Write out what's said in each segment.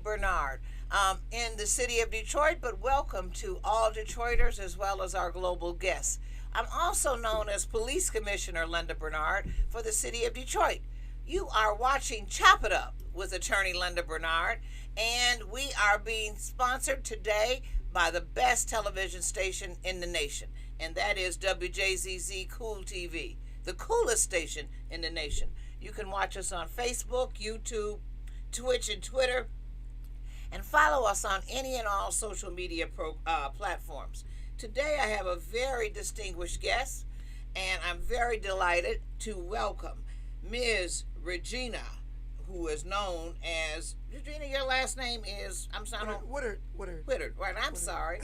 Bernard in the city of Detroit, but welcome to all Detroiters as well as our global guests. I'm also known as Police Commissioner Linda Bernard for the city of Detroit. You are watching Chop It Up with Attorney Linda Bernard, and we are being sponsored today by the best television station in the nation, and that is WJZZ Cool TV, the coolest station in the nation. You can watch us on Facebook, YouTube, Twitch, and Twitter, and follow us on any and all social media platforms. Today I have a very distinguished guest, and I'm very delighted to welcome Ms. Regina, who is known as Regina. Your last name is Woodard. Woodard. Right. I'm Woodard. sorry.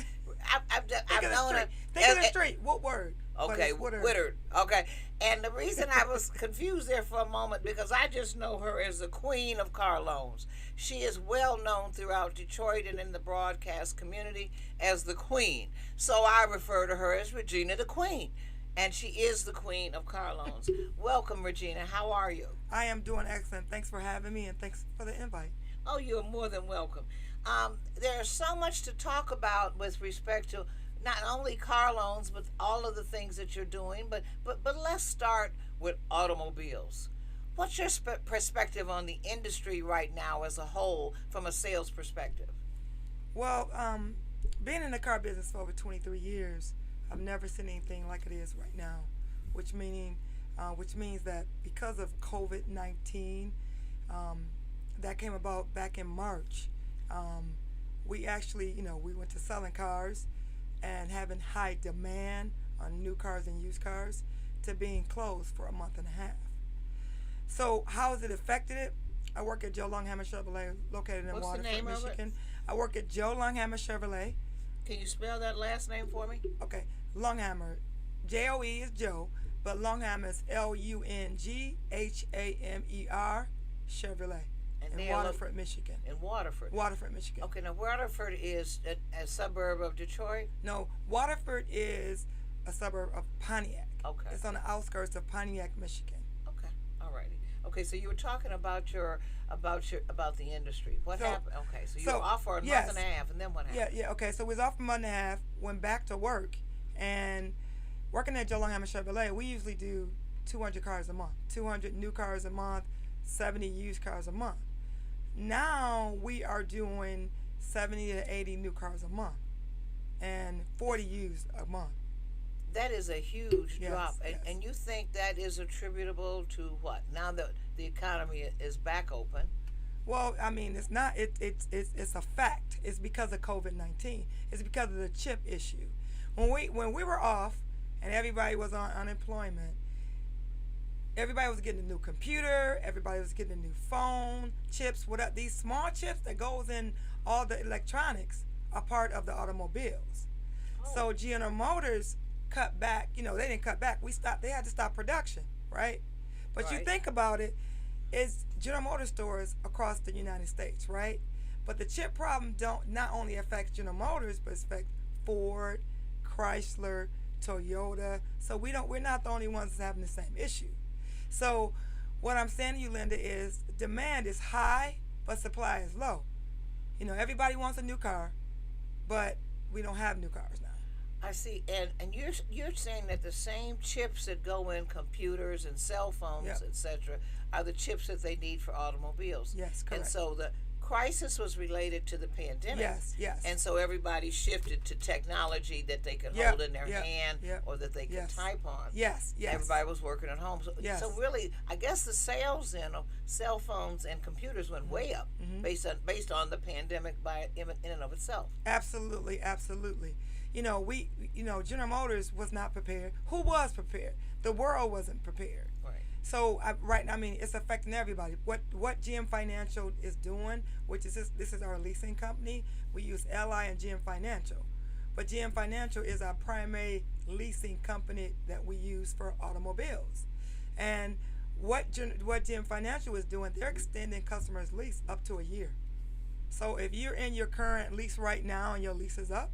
I've known her. Think of it straight. What word? Okay, Woodard. Woodard. Okay, and the reason I was confused there for a moment because I just know her as the Queen of Car Loans. She is well known throughout Detroit and in the broadcast community as the Queen. So I refer to her as Regina the Queen, and she is the Queen of Car Loans. Welcome, Regina. How are you? I am doing excellent. Thanks for having me, and thanks for the invite. Oh, you're more than welcome. There's so much to talk about with respect to not only car loans, but all of the things that you're doing. But let's start with automobiles. What's your perspective on the industry right now as a whole from a sales perspective? Well, being in the car business for over 23 years, I've never seen anything like it is right now, which means that because of COVID-19, that came about back in March. We actually, we went to selling cars and having high demand on new cars and used cars to being closed for a month and a half. So how has it affected it? I work at Joe Longhammer Chevrolet, located in Waterford, Michigan. I work at Joe Longhammer Chevrolet. Can you spell that last name for me? Okay, Longhammer. Joe is Joe, but Longhammer is Lunghamer Chevrolet. In Waterford, Michigan. In Waterford. Waterford, Michigan. Okay, now Waterford is a suburb of Detroit? No, Waterford is a suburb of Pontiac. Okay. It's on the outskirts of Pontiac, Michigan. Okay, all righty. Okay, so you were talking about the industry. What happened? Okay, so you were off for a month and a half, and then what happened? Yeah. Okay, so we was off for a month and a half, went back to work, and working at Joe Longhammer Chevrolet, we usually do 200 cars a month, 200 new cars a month, 70 used cars a month. Now we are doing 70 to 80 new cars a month and 40 used a month. That is a huge drop. And you think that is attributable to what? Now that the economy is back open? Well, I mean, it's not. It's a fact. It's because of COVID-19. It's because of the chip issue. When we were off and everybody was on unemployment, everybody was getting a new computer. Everybody was getting a new phone, chips. These small chips that goes in all the electronics are part of the automobiles. Oh. So General Motors cut back. They didn't cut back. They had to stop production, right? But you think about it, it's General Motors stores across the United States, right? But the chip problem not only affects General Motors, but it affects Ford, Chrysler, Toyota. So we're not the only ones that's having the same issue. So what I'm saying to you, Linda, is demand is high, but supply is low. Everybody wants a new car, but we don't have new cars now. I see, and you're saying that the same chips that go in computers and cell phones, etc., are the chips that they need for automobiles. Yes, correct. And so the crisis was related to the pandemic. Yes. And so everybody shifted to technology that they could hold in their hand or that they could type on. Yes. Everybody was working at home. So really, I guess the sales in cell phones and computers went way up based on the pandemic in and of itself. Absolutely. General Motors was not prepared. Who was prepared? The world wasn't prepared. Right. So it's affecting everybody. What GM Financial is doing, which is this is our leasing company. We use LI and GM Financial, but GM Financial is our primary leasing company that we use for automobiles. And what GM Financial is doing, they're extending customers' lease up to a year. So if you're in your current lease right now and your lease is up,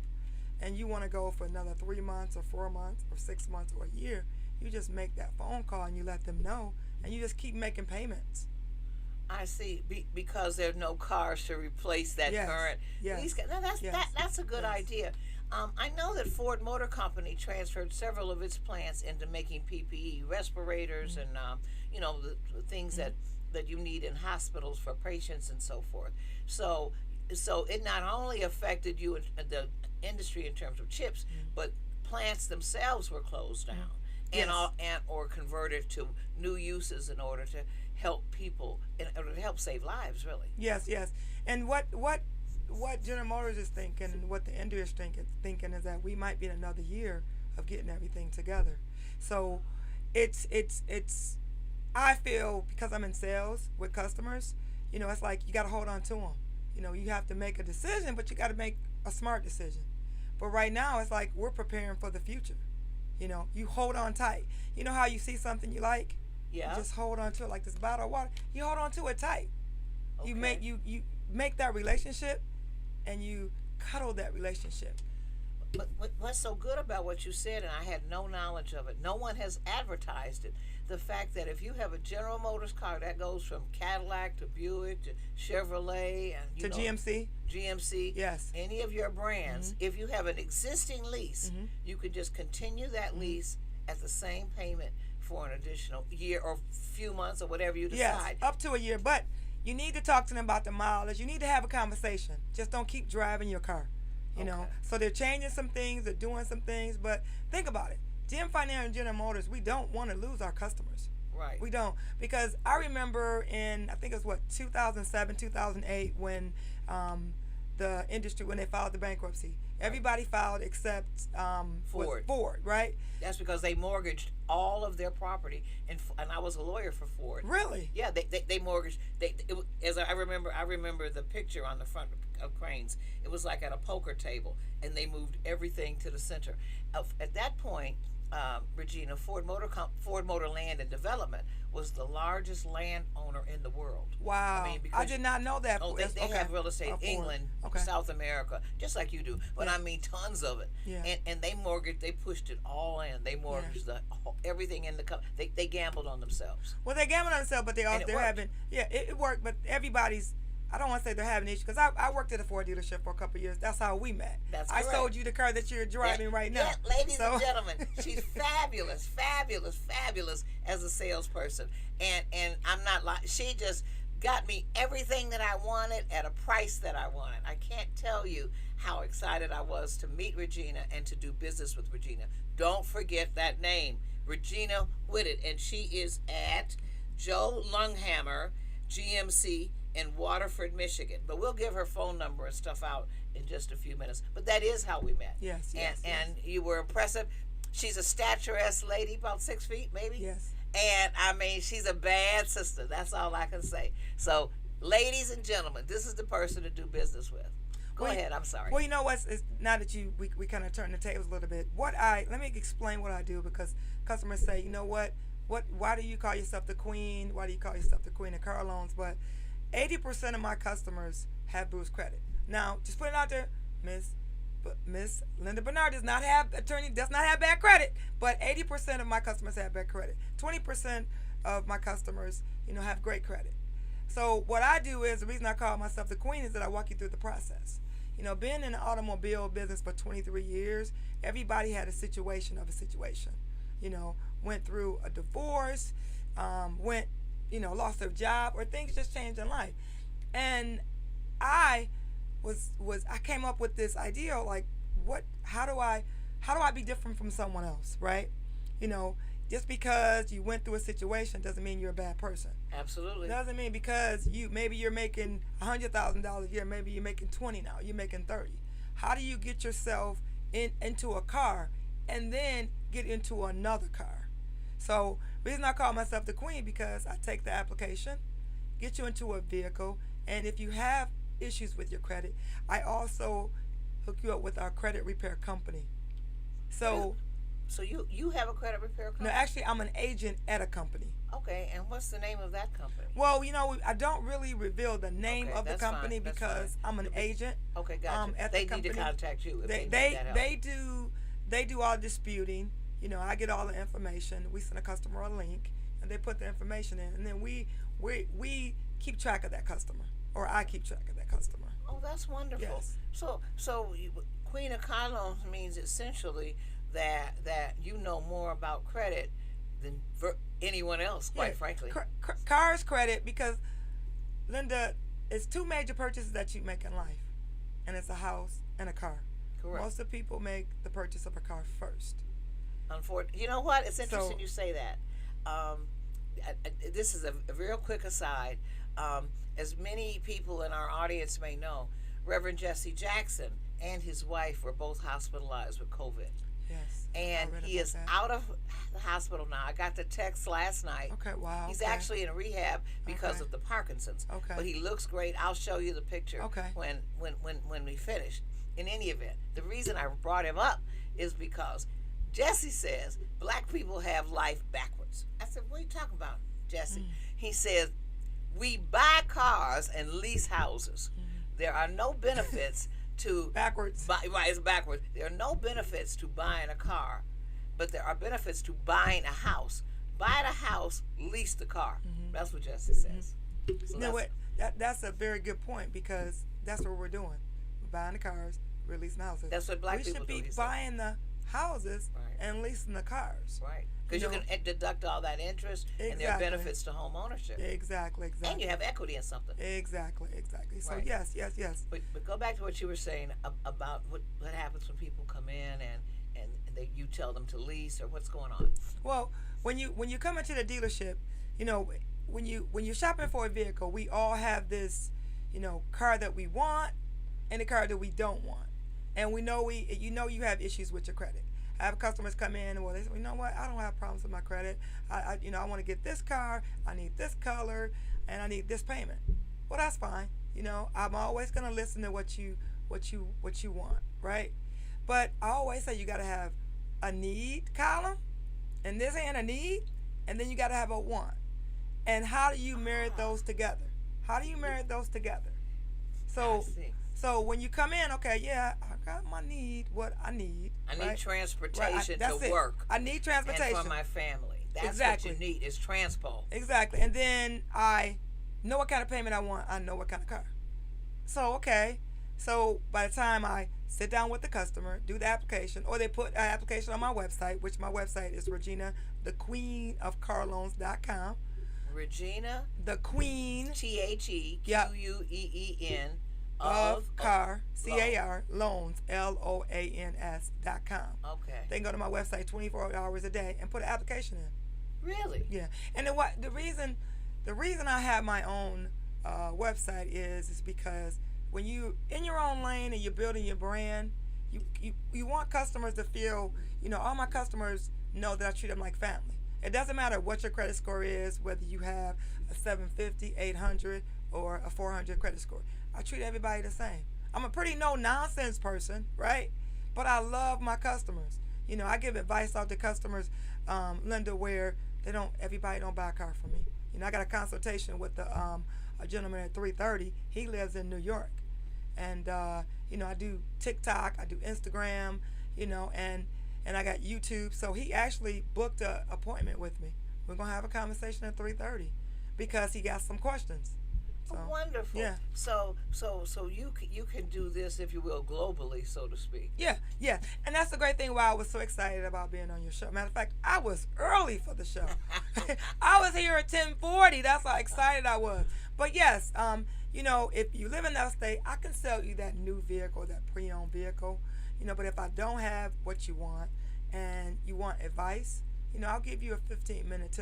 and you want to go for another 3 months or 4 months or 6 months or a year, you just make that phone call and you let them know, and you just keep making payments. I see. Because there's no cars to replace that Yes, current yes, lease. Now yes, that's a good yes. idea. I know that Ford Motor Company transferred several of its plants into making PPE, respirators, Mm-hmm. and the things Mm-hmm. that you need in hospitals for patients and so forth. So so it not only affected you in the industry in terms of chips, but plants themselves were closed Mm-hmm. down and Yes, all and or converted to new uses in order to help people in order to help save lives, really. yes, yes. And what General Motors is thinking, and what the industry is thinking is that we might be in another year of getting everything together. So, it's. I feel because I'm in sales with customers, it's like you got to hold on to them. You have to make a decision, but you got to make a smart decision. But right now, it's like we're preparing for the future. You hold on tight. You know how you see something you like, you Yeah. just hold on to it like this bottle of water. You hold on to it tight. You make Okay. you make that relationship, and you cuddle that relationship. But what's so good about what you said, and I had no knowledge of it, no one has advertised it. The fact that if you have a General Motors car that goes from Cadillac to Buick to Chevrolet and To GMC, GMC, yes. any of your brands, Mhm. if you have an existing lease, Mhm. you can just continue that Mhm. lease at the same payment for an additional year or few months or whatever you Yes, decide. up to a year. But you need to talk to them about the mileage. You need to have a conversation. Just don't keep driving your car. Okay. So they're changing some things, they're doing some things, but think about it. GM Financial and General Motors, we don't want to lose our customers. Right. We don't, because I remember in, I think it was what, 2007, 2008, when the industry, when they filed the bankruptcy. Right. Everybody filed except Ford. Ford, right? That's because they mortgaged all of their property, and I was a lawyer for Ford. Really? Yeah, they mortgaged. As I remember the picture on the front of Cranes. It was like at a poker table, and they moved everything to the center. At that point, Regina, Ford Motor Land and Development was the largest landowner in the world. I Wow. mean, I because did not know that. oh, they Okay. have real estate in Ford. England, Okay. South America, just like you do. But Yeah. I mean, tons of it. Yeah. And they pushed it all in. They Yeah. mortgaged everything in the they gambled on themselves, Well, they're gambling on themselves, but and it they're worked. having, yeah, it worked. But everybody's, I don't want to say they're having issues, because I worked at a Ford dealership for a couple of years. That's how we met. That's I correct. sold you the car that you're driving right now. Yeah, ladies So and gentlemen, she's fabulous, fabulous, fabulous as a salesperson, and I'm not like she just got me everything that I wanted at a price that I wanted. I can't tell you how excited I was to meet Regina and to do business with Regina. Don't forget that name, Regina Whitted, and she is at Joe Lunghammer GMC in Waterford, Michigan. But we'll give her phone number and stuff out in just a few minutes. But that is how we met. yes, And yes, yes, and you were impressive. She's a statuesque lady, about 6 feet maybe. yes. And I mean, she's a bad sister. That's all I can say. So, ladies and gentlemen, this is the person to do business with. Go Well, ahead. I'm sorry. Well, you know what? Now that we kind of turn the tables a little bit. Let me explain what I do, because customers say, you know what? Why do you call yourself the queen? Why do you call yourself the queen of car loans? But 80% of my customers have Bruce credit. Now, just put it out there, Miss Linda Bernard does not have bad credit, but 80% of my customers have bad credit. 20% of my customers, have great credit. So what I do is, the reason I call myself the queen is that I walk you through the process. Being in the automobile business for 23 years, everybody had a situation. Went through a divorce, lost their job, or things just changed in life. And I I came up with this idea, like, how do I be different from someone else, right? Just because you went through a situation doesn't mean you're a bad person. Absolutely. Doesn't mean because maybe you're making $100,000 a year, maybe you're making 20 now, you're making 30. How do you get yourself into a car and then get into another car? So the reason I call myself the queen, because I take the application, get you into a vehicle, and if you have issues with your credit, I also hook you up with our credit repair company. So So you have a credit repair company? no, actually, I'm an agent at a company. Okay, and what's the name of that company? Well, I don't really reveal the name Okay, of the that's company, fine, that's because I'm an agent. Okay, gotcha. At They the need to company. contact you if they need They that help. they do all disputing. I get all the information. We send a customer a link, and they put the information in, and then we keep track of that customer, or I keep track of that customer. Oh, that's wonderful. Yes. Queen of car loans means essentially that you know more about credit than anyone else, Yeah. quite frankly. Cars credit, because Linda, it's two major purchases that you make in life, and it's a house and a car. Correct. Most of the people make the purchase of a car first. Unfortunately, you know what? It's interesting So you say that. This is a real quick aside. As many people in our audience may know, Reverend Jesse Jackson and his wife were both hospitalized with COVID. yes, I And read he about is that. out of the hospital now. I got the text last night. Okay, wow. He's Okay. actually in rehab because Okay. of the Parkinson's. Okay. But he looks great. I'll show you the picture Okay. when we finish. In any event, the reason I brought him up is because Jesse says black people have life backwards. I said, what are you talking about, Jesse? He says, we buy cars and lease houses. There are no benefits to Backwards. right, it's backwards. There are no benefits to buying a car, but there are benefits to buying a house. Buy the house, lease the car. That's what Jesse says. So You know what? That's a very good point, because that's what we're doing. We're buying the cars, we're leasing the houses. That's what black we people should do, be he said. buying the houses Right. and leasing the cars. Right. Because you know- can deduct all that interest, and there are Exactly. benefits to home ownership. Exactly. And you have equity in something. Exactly. So Right. yes. But go back to what you were saying about what happens when people come in and you tell them to lease, or what's going on. Well, when you come into the dealership, you know, when you're shopping for a vehicle, we all have this, car that we want and a car that we don't want, and we know you have issues with your credit. I have customers come in and, well, they say, you know what, I don't have problems with my credit. I want to get this car, I need this color, and I need this payment. Well, that's fine. I'm always gonna listen to what you want, right? But I always say you gotta have a need column, and this ain't a need, and then you gotta have a want. And how do you marry those together? I see. So when you come in, okay, yeah, I got my need, what I need. I need right? transportation That's to it. work. I need transportation. And for my family. That's Exactly. what you need is transpo. Exactly. And then I know what kind of payment I want. I know what kind of car. So, okay. So by the time I sit down with the customer, do the application, or they put an application on my website, which my website is Regina, the Queen of Carloans.com. Regina, The Queen TheQueen of Car, CAR, Loans, LOANS.com. Okay. They can go to my website 24 hours a day and put an application in. Really? Yeah. And then the reason I have my own website is because when you in your own lane and you're building your brand, you want customers to feel, all my customers know that I treat them like family. It doesn't matter what your credit score is, whether you have a 750, 800, or a 400 credit score. I treat everybody the same. I'm a pretty no-nonsense person, right? But I love my customers. I give advice out to customers, Linda, where everybody don't buy a car from me. I got a consultation with a gentleman at 3:30. He lives in New York. And, I do TikTok, I do Instagram, and I got YouTube. So he actually booked an appointment with me. We're going to have a conversation at 3:30 because he got some questions. So, wonderful. Yeah. So you can do this, if you will, globally, so to speak. Yeah. And that's the great thing why I was so excited about being on your show. Matter of fact, I was early for the show. I was here at 10:40. That's how excited I was. But yes, if you live in that state, I can sell you that new vehicle, that pre-owned vehicle. But if I don't have what you want and you want advice, I'll give you a 10 to 15 minute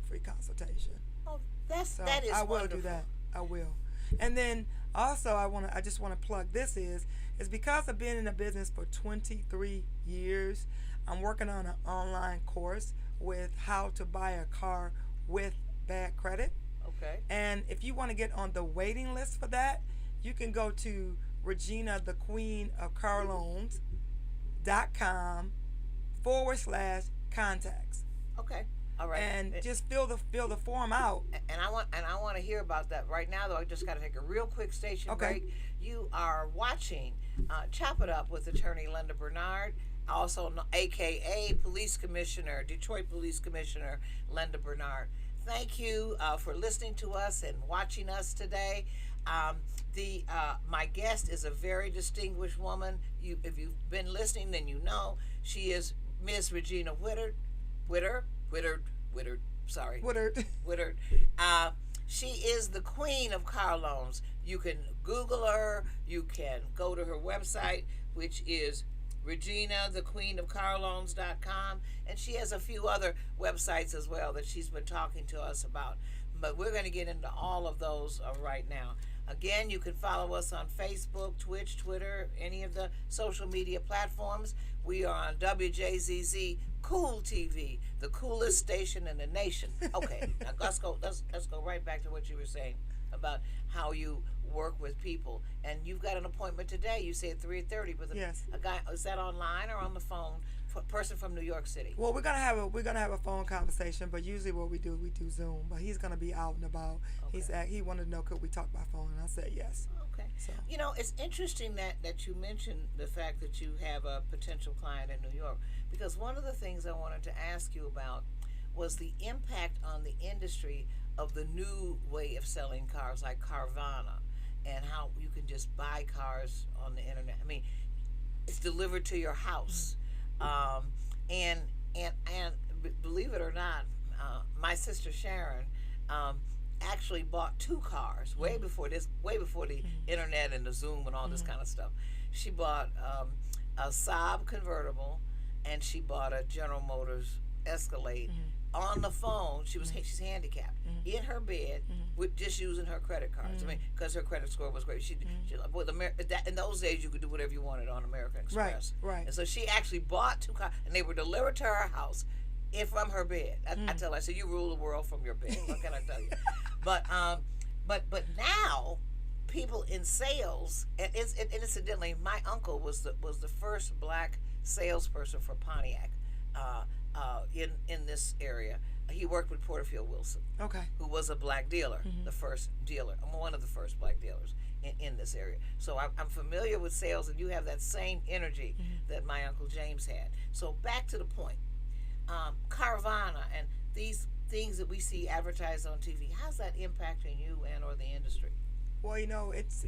free consultation. Oh, So that is I will wonderful. do that. I will. And then also I just want to plug this is because I've been in the business for 23 years. I'm working on an online course with how to buy a car with bad credit. Okay. And if you want to get on the waiting list for that, you can go to Regina, the Queen of Carloans.com/contacts. Okay. All right. And just fill the form out. And I want to hear about that right now. Though I just got to take a real quick station Okay. break. You are watching Chop It Up with Attorney Linda Bernard, also AKA Police Commissioner, Detroit Police Commissioner Linda Bernard. Thank you for listening to us and watching us today. The My guest is a very distinguished woman. If you've been listening, then you know she is Miss Regina Whittard. Whittard. Sorry, Woodard. Whittard. Uh, she is the queen of car loans. You can Google her. You can go to her website, which is ReginaTheQueenOfCarLoans.com, and she has a few other websites as well that she's been talking to us about. But we're going to get into all of those right now. Again, you can follow us on Facebook, Twitch, Twitter, any of the social media platforms. We are on WJZZ Cool TV, the coolest station in the nation. Okay, now let's go right back to what you were saying about how you work with people. And you've got an appointment today. You say at 3:30 with Yes. a guy. Is that online or on the phone? For a person from New York City. Well, we're gonna have a phone conversation, but usually what we do Zoom. But he's gonna be out and about. Okay. He wanted to know could we talk by phone, and I said yes. Okay. So You know, it's interesting that you mentioned the fact that you have a potential client in New York, because one of the things I wanted to ask you about was the impact on the industry of the new way of selling cars like Carvana, and how you can just buy cars on the internet. I mean, it's delivered to your house. And believe it or not, my sister Sharon actually bought two cars way before the internet and the Zoom and all this kind of stuff. She bought a Saab convertible, and she bought a General Motors Escalade on the phone. She's handicapped in her bed with just using her credit cards. I mean, because her credit score was great. She with in those days you could do whatever you wanted on American Express. Right. And so she actually bought two cars, and they were delivered to her house, from her bed. I tell her, I said, you rule the world from your bed. What can I tell you? But now people in sales, and incidentally, my uncle was the first black salesperson for Pontiac in this area. He worked with Porterfield Wilson, okay. who was a black dealer, the first dealer, one of the first black dealers in this area. So I'm familiar with sales, and you have that same energy that my Uncle James had. So back to the point, Carvana and these things that we see advertised on TV, how's that impacting you and or the industry? Well, it's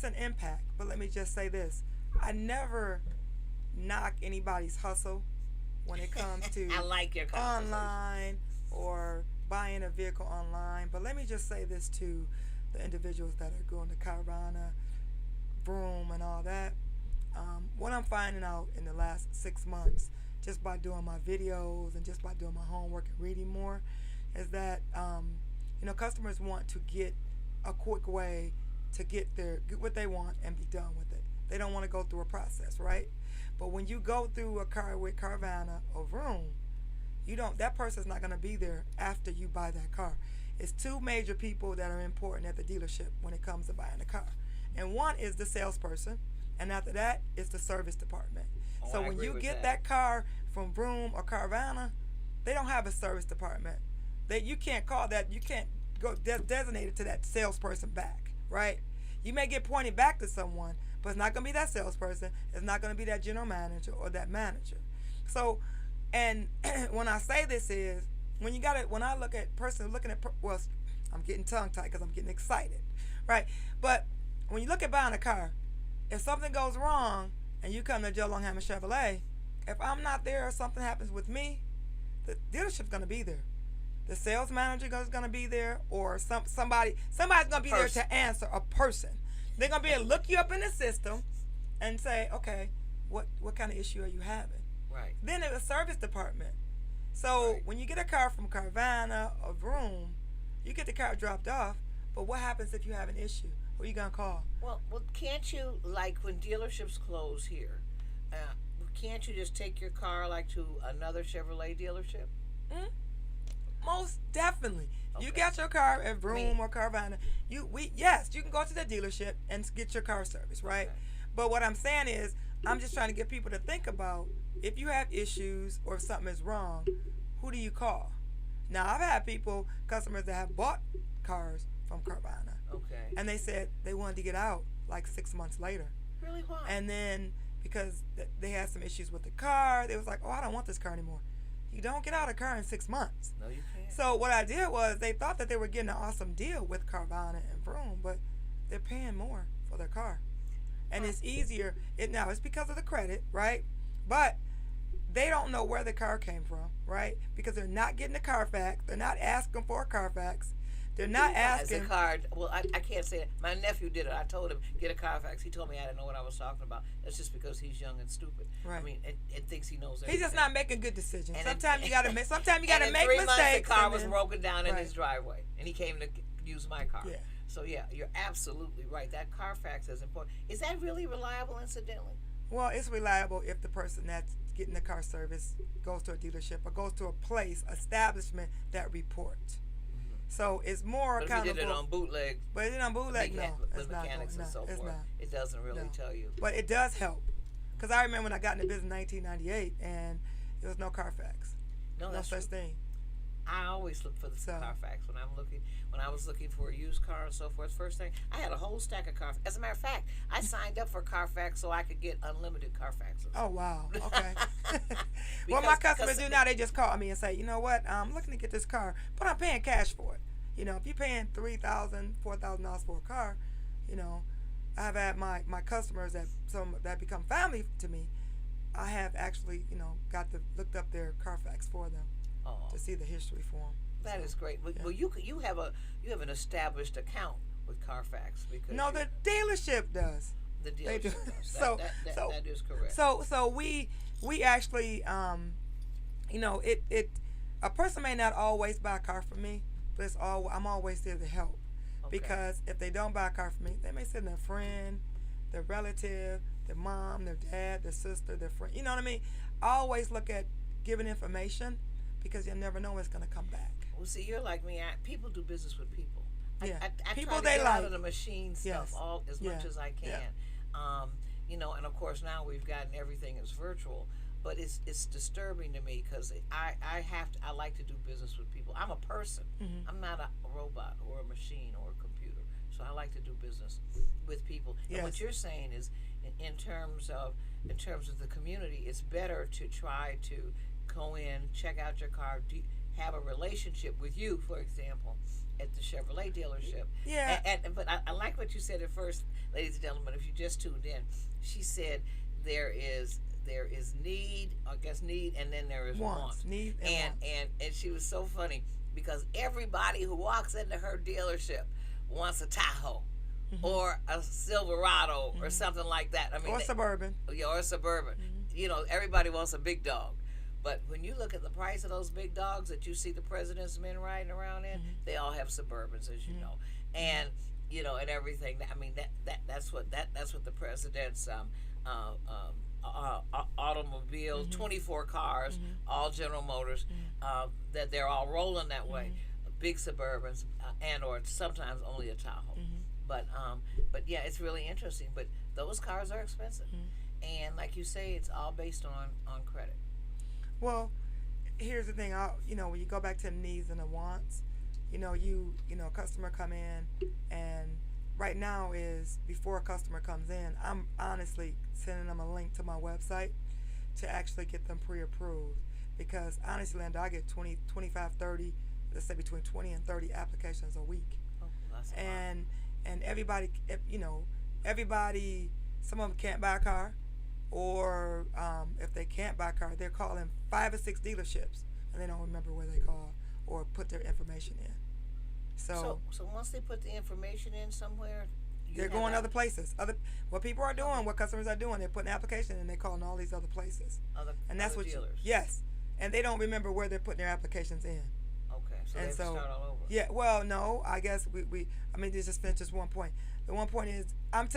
an impact, but let me just say this: I never knock anybody's hustle when it comes to I like your conversation. online or buying a vehicle online. But let me just say this to the individuals that are going to Carvana, Vroom, and all that. What I'm finding out in the last 6 months, just by doing my videos and just by doing my homework and reading more, is that customers want to get a quick way to get what they want and be done with it. They don't want to go through a process, right? But when you go through a car with Carvana or Vroom, that person's not going to be there after you buy that car. It's two major people that are important at the dealership when it comes to buying a car. And one is the salesperson, and after that, it's the service department. So when you get that car from Vroom or Carvana, they don't have a service department. You can't call that, you can't go designate it to that salesperson back, right? You may get pointed back to someone, but it's not going to be that salesperson. It's not going to be that general manager or that manager. So, and when I say this is, when I look at I'm getting tongue tied because I'm getting excited, right? But when you look at buying a car, if something goes wrong and you come to Joe Longhammer Chevrolet, if I'm not there or something happens with me, the dealership's going to be there. The sales manager is going to be there, or somebody's going to be there to answer, a person. They're going to be able to look you up in the system and say, okay, what kind of issue are you having? Right. Then there's a service department. So when you get a car from Carvana or Vroom, you get the car dropped off, but what happens if you have an issue? Who are you going to call? Well, can't you, like when dealerships close here, can't you just take your car like to another Chevrolet dealership? Most definitely. Okay. You got your car at Vroom or Carvana. You can go to the dealership and get your car service, right? Okay. But what I'm saying is, I'm just trying to get people to think about, if you have issues or if something is wrong, who do you call? Now, I've had customers that have bought cars from Carvana. Okay. And they said they wanted to get out like 6 months later. Really? Why? And then because they had some issues with the car, they was like, oh, I don't want this car anymore. You don't get out of a car in 6 months. No, you can't. So what I did was they thought that they were getting an awesome deal with Carvana and Vroom, but they're paying more for their car. And it's easier. Now it's because of the credit, right? But they don't know where the car came from, right? Because they're not getting the Carfax. They're not asking for a Carfax. They're not asking. As a card, well, I can't say that. My nephew did it. I told him get a Carfax. He told me I didn't know what I was talking about. That's just because he's young and stupid. Right. I mean, and thinks he knows everything. He's just not making good decisions. And sometimes you gotta make. Sometimes you gotta and in make 3 mistakes. months, the car was then, broken down in right. his driveway, and he came to use my car. Yeah. So yeah, you're absolutely right. That Carfax is important. Is that really reliable, incidentally? Well, it's reliable if the person that's getting the car service goes to a dealership or goes to a place, establishment that reports. So it's more But if accountable. you did it on bootleg, But it on bootleg, no, with it's not mechanics going. and No, so it's forth, not. it doesn't really No. tell you. But it does help, because I remember when I got into business in 1998, and there was no Carfax, No, no that's such true. thing. I always look for the So- Carfax when I was looking for a used car and so forth. First thing, I had a whole stack of Carfax. As a matter of fact, I signed up for Carfax so I could get unlimited Carfaxes. Oh wow, okay. What my Because- customers because- do now, they just call me and say, you know what, I'm looking to get this car, but I'm paying cash for it. You know, if you're paying $3,000, $4,000 for a car, you know, I've had my customers that become family to me. I have actually, you know, looked up their Carfax for them Oh, to see the history for them. that is great. Well, yeah. well, you have an established account with Carfax because No, the dealership does. the they do. dealership does. So- That is correct. So we actually, you know, a person may not always buy a car from me, but I'm always there to help. Okay. Because if they don't buy a car from me, they may send their friend, their relative, their mom, their dad, their sister, their friend. You know what I mean? I always look at giving information, because you never know when it's going to come back. Well, see, you're like me. People do business with people. Yeah. I People try to they get out like. of the machine stuff Yes. as Yeah. much as I can. Yeah. You know, and of course now we've gotten everything is virtual, but it's disturbing to me because I like to do business with people. I'm a person. Mhm. I'm not a robot or a machine or a computer. So I like to do business with people. And what Yes. you're saying is, in terms of the community, it's better to try to go in, check out your car, have a relationship with you, for example, at the Chevrolet dealership. Yeah. But I like what you said at first, ladies and gentlemen. If you just tuned in, she said there is need, and then there is want. Need and want. And she was so funny because everybody who walks into her dealership wants a Tahoe. Mhm. Or a Silverado or something like that. I mean, Or Suburban. Yeah, or a Suburban. You know, everybody wants a big dog. But when you look at the price of those big dogs that you see the president's men riding around in, they all have Suburbans, as you know, and you know, and everything. I mean, that's what the president's automobile, 24 cars, all General Motors, that they're all rolling that way. Big Suburbans, and or sometimes only a Tahoe. But yeah, it's really interesting. But those cars are expensive, and like you say, it's all based on credit. Well, here's the thing. You know, when you go back to the needs and the wants, you know, customer come in, and right now is before a customer comes in, I'm honestly sending them a link to my website to actually get them pre-approved, because honestly, Linda, I get 20, 25, 30, let's say between 20 and 30 applications a week. Oh, that's a lot. And everybody, you know, some of them can't buy a car, or if they can't buy a car, they're calling 5 or 6 dealerships, and they don't remember where they call or put their information in. So once they put the information in somewhere, they're going other places. What people are doing, what customers are doing, they're putting an application and they're calling all these other places. And that's other what dealers. Yes, and they don't remember where they're putting their applications in. Okay, so they have to start all over. Yeah, well, no, I guess I mean, this just finished just one point. The one point is I'm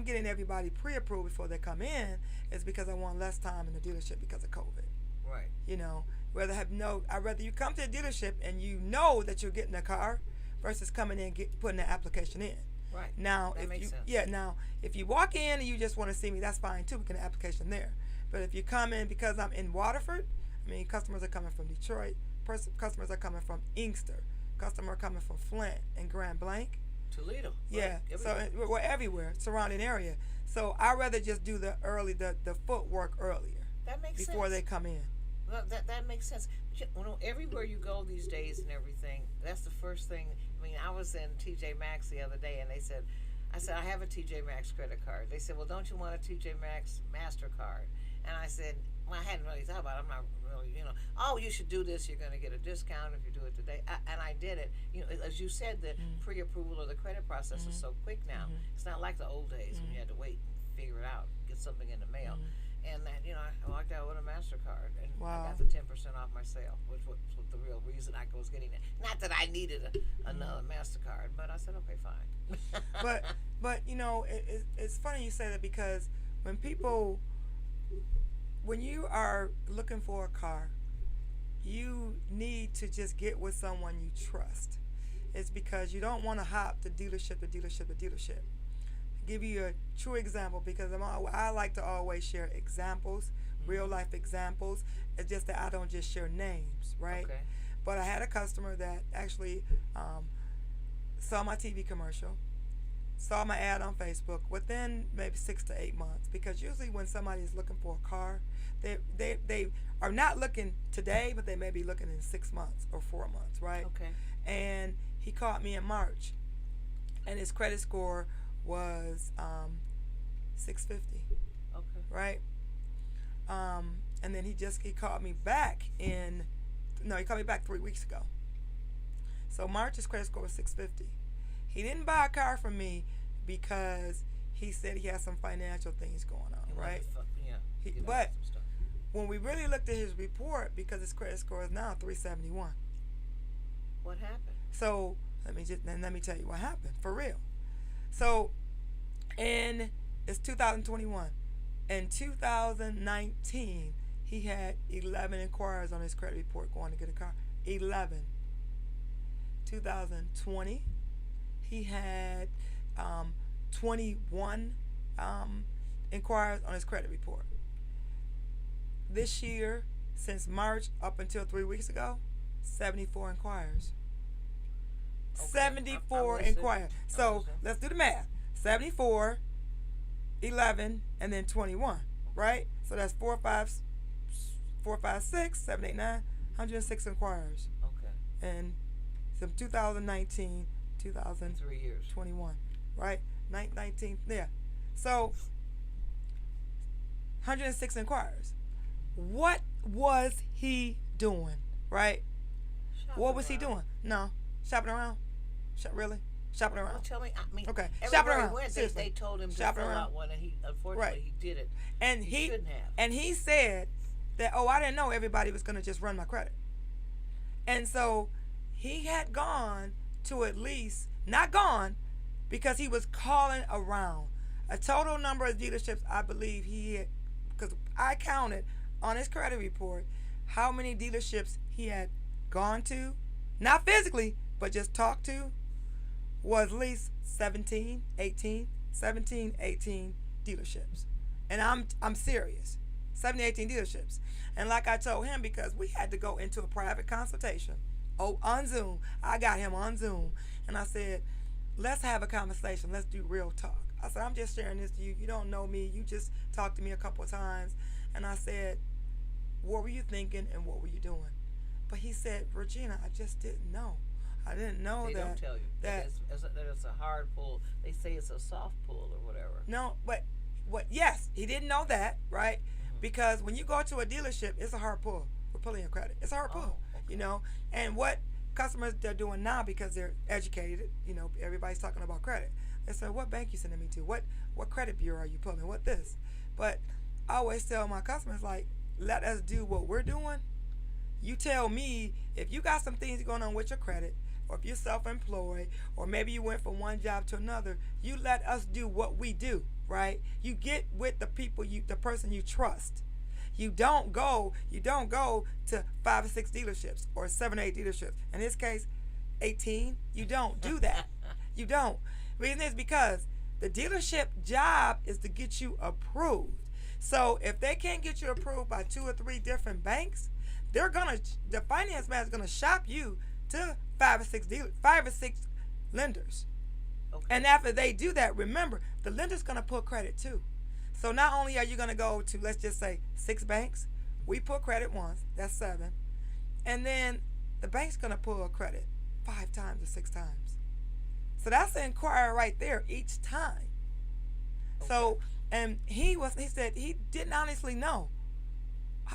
getting everybody pre-approved before they come in, is because I want less time in the dealership because of COVID. Right. You know, I'd rather you come to the dealership and you know that you're getting a car versus coming in and putting the application in. Right. Now, that makes sense. Yeah, now if you walk in and you just want to see me, that's fine too. We can have application there. But if you come in because I'm in Waterford, I mean, customers are coming from Detroit, customers are coming from Inkster, customers are coming from Flint and Grand Blanc. Toledo. Yeah, Right. so we're everywhere, surrounding area. So I'd rather just do the footwork earlier. That makes before sense. they come in. Well, that makes sense. Everywhere you go these days and everything, that's the first thing. I mean, I was in TJ Maxx the other day, and I said I have a TJ Maxx credit card. They said, well, don't you want a TJ Maxx Mastercard? And I said, well, I hadn't really thought about it. I'm not really, oh, you should do this. You're going to get a discount if you do it today. And I did it. As you said, the pre-approval of the credit process is so quick now. It's not like the old days when you had to wait and figure it out, get something in the mail. And that, I walked out with a MasterCard, and I got the 10% off my sale, which was the real reason I was getting it. Not that I needed another MasterCard, but I said, okay, fine. but it's funny you say that, because when you are looking for a car, you need to just get with someone you trust. It's because you don't want to hop to dealership to dealership to dealership. Give you a true example, because I like to always share examples, real life examples. It's just that I don't just share names, right? Okay. But I had a customer that actually saw my TV commercial, saw my ad on Facebook within maybe 6 to 8 months, because usually when somebody is looking for a car, they are not looking today, but they may be looking in 6 months or 4 months, right? Okay. And he called me in March, and his credit score was 650. Okay. Right? And then he called me back he called me back 3 weeks ago. So March's credit score was 650. He didn't buy a car from me because he said he had some financial things going on, right? But when we really looked at his report, because his credit score is now 371. What happened? So let me tell you what happened for real. So it's 2021. In 2019, he had 11 inquiries on his credit report going to get a car. 11. 2020, he had 21 inquiries on his credit report. This year, since March up until 3 weeks ago, 74 inquiries. Okay. 74 inquiries. So let's do the math. 74, 11, and then 21, right? So that's 4, 5, 6, 7, 8, 9, 106 inquiries. Okay. And from 2019, 2021, right? 19, yeah. So 106 inquiries. What was he doing, right? What was he doing? No, shopping around. Really? Shopping around. Well, tell me. I mean, okay. Shopping around. Went, they told him to fill out one, and he unfortunately he did it. And he shouldn't have. And he said that, I didn't know everybody was going to just run my credit. And so he had gone to at least, not gone, because he was calling around. A total number of dealerships, I believe he had, because I counted on his credit report how many dealerships he had gone to, not physically, but just talked to, was at least 17, 18 dealerships. And I'm serious. 17, 18 dealerships. And like I told him, because we had to go into a private consultation. On Zoom. I got him on Zoom. And I said, let's have a conversation. Let's do real talk. I said, I'm just sharing this to you. You don't know me. You just talked to me a couple of times. And I said, what were you thinking and what were you doing? But he said, Regina, I just didn't know. I didn't know they don't tell you that it's a hard pull. They say it's a soft pull or whatever. No, but yes, he didn't know that, right? Mm-hmm. Because when you go to a dealership, it's a hard pull. We're pulling your credit. It's a hard pull, okay. And what customers they're doing now, because they're educated, everybody's talking about credit. They say, what bank you sending me to? What credit bureau are you pulling? What this? But I always tell my customers, like, let us do what we're doing. You tell me if you got some things going on with your credit, or if you're self-employed, or maybe you went from one job to another, you let us do what we do, right? You get with the person you trust. You don't go to 5 or 6 dealerships or 7 or 8 dealerships. In this case, 18. You don't do that. You don't. Reason is because the dealership job is to get you approved. So if they can't get you approved by 2 or 3 different banks, the finance man is gonna shop you to 5 or 6 lenders. Okay. And after they do that, remember, the lender's gonna pull credit too. So not only are you gonna go to, let's just say, 6 banks, We pull credit once, that's 7. And then the bank's going to pull a credit 5 times or 6 times. So that's an inquiry right there each time. Okay. So, and he said he didn't honestly know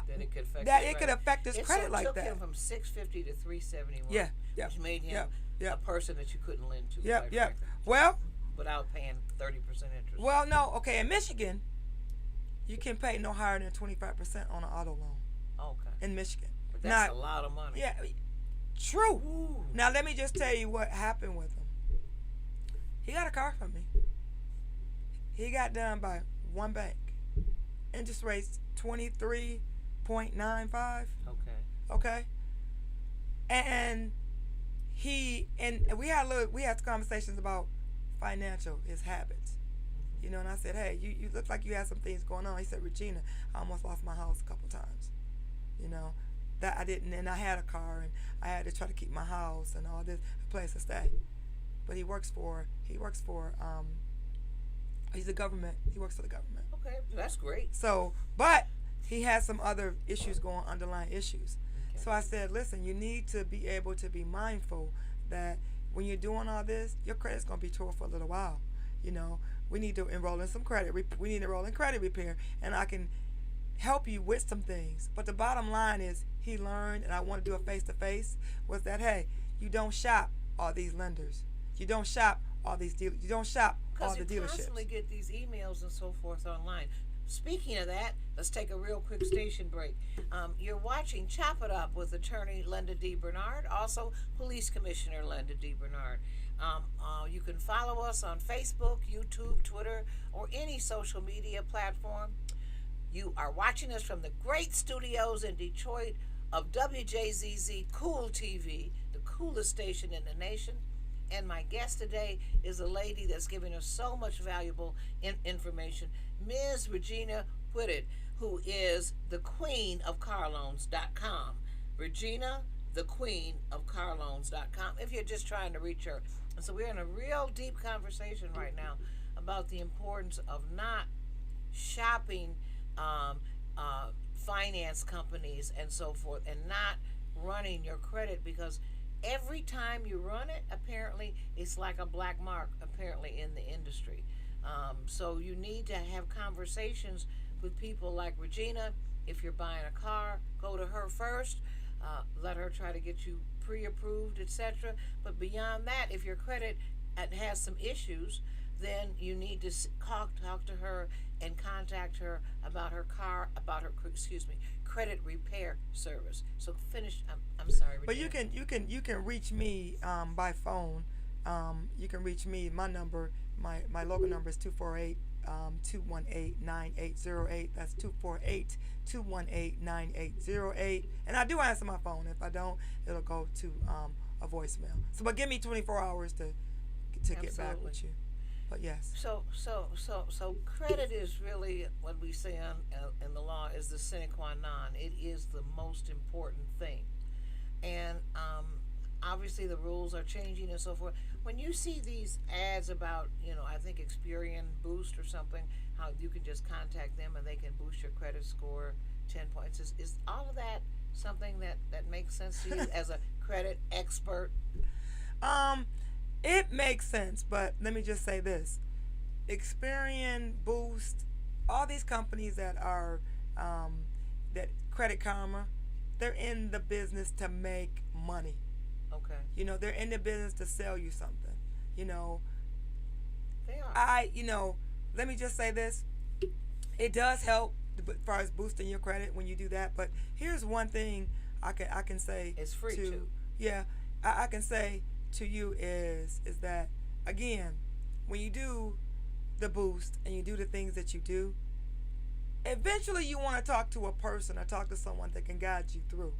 Then it could affect that his it could credit. affect his It credit so like took that. him from 650 to 371. Yeah, yeah, Which made him yeah, yeah. a person that you couldn't lend to. Yep, quite yep. frankly, Well, without paying 30% interest. well, no, okay. In Michigan, you can pay no higher than 25% on an auto loan. Okay. In Michigan, But that's now, a lot of money. yeah, true. Ooh. Now let me just tell you what happened with him. He got a car from me. He got done by one bank. Interest rates 23.95. Okay. Okay. And we had conversations about his habits. You know, and I said, hey, you look like you had some things going on. He said, Regina, I almost lost my house a couple times. You know, that I didn't, and I had a car, and I had to try to keep my house and all this, a place to stay. But he works for he's the government. He works for the government. Okay, that's great. So, but he has some other issues going, underlying issues. Okay. So I said, listen, you need to be able to be mindful that when you're doing all this, your credit's going to be tore for a little while. You know, we need to enroll in some credit. We need to enroll in credit repair, and I can help you with some things. But the bottom line is, he learned, and I want to do a face-to-face, was that, hey, you don't shop all these lenders. You don't shop all these dealers. You don't shop all the Because you dealerships. constantly get these emails and so forth online. Speaking of that, let's take a real quick station break. You're watching Chop It Up with attorney Linda D. Bernard, also Police Commissioner Linda D. Bernard. You can follow us on Facebook, YouTube, Twitter, or any social media platform. You are watching us from the great studios in Detroit of WJZZ Cool TV, the coolest station in the nation. And my guest today is a lady that's giving us so much valuable information, Ms. Regina Whitted, who is the queen of carloans.com. Regina, the queen of carloans.com, if you're just trying to reach her. And so we're in a real deep conversation right now about the importance of not shopping finance companies and so forth, and not running your credit, because every time you run it, apparently it's like a black mark apparently in the industry. So you need to have conversations with people like Regina. If you're buying a car, go to her first. Let her try to get you pre-approved, etc. But beyond that, if your credit has some issues, then you need to talk to her and contact her about her credit repair service. So finish. I'm sorry, Regina. But you can reach me by phone. You can reach me. My number, my local number is 248-218-9808. That's 248-218-9808. And I do answer my phone. If I don't, it'll go to a voicemail. So, but give me 24 hours to get back with you. But yes. So credit is really what we say in the law is the sine qua non. It is the most important thing, and obviously the rules are changing and so forth. When you see these ads about, I think Experian Boost or something, how you can just contact them and they can boost your credit score 10 points. Is all of that something that makes sense to you as a credit expert? It makes sense, but let me just say this. Experian, Boost, all these companies that are, that Credit Karma, they're in the business to make money. Okay. They're in the business to sell you something. They are. Let me just say this. It does help as far as boosting your credit when you do that, but here's one thing I can say. It's free too. Yeah, I can say to you is that, again, when you do the boost and you do the things that you do, eventually you want to talk to a person or talk to someone that can guide you through,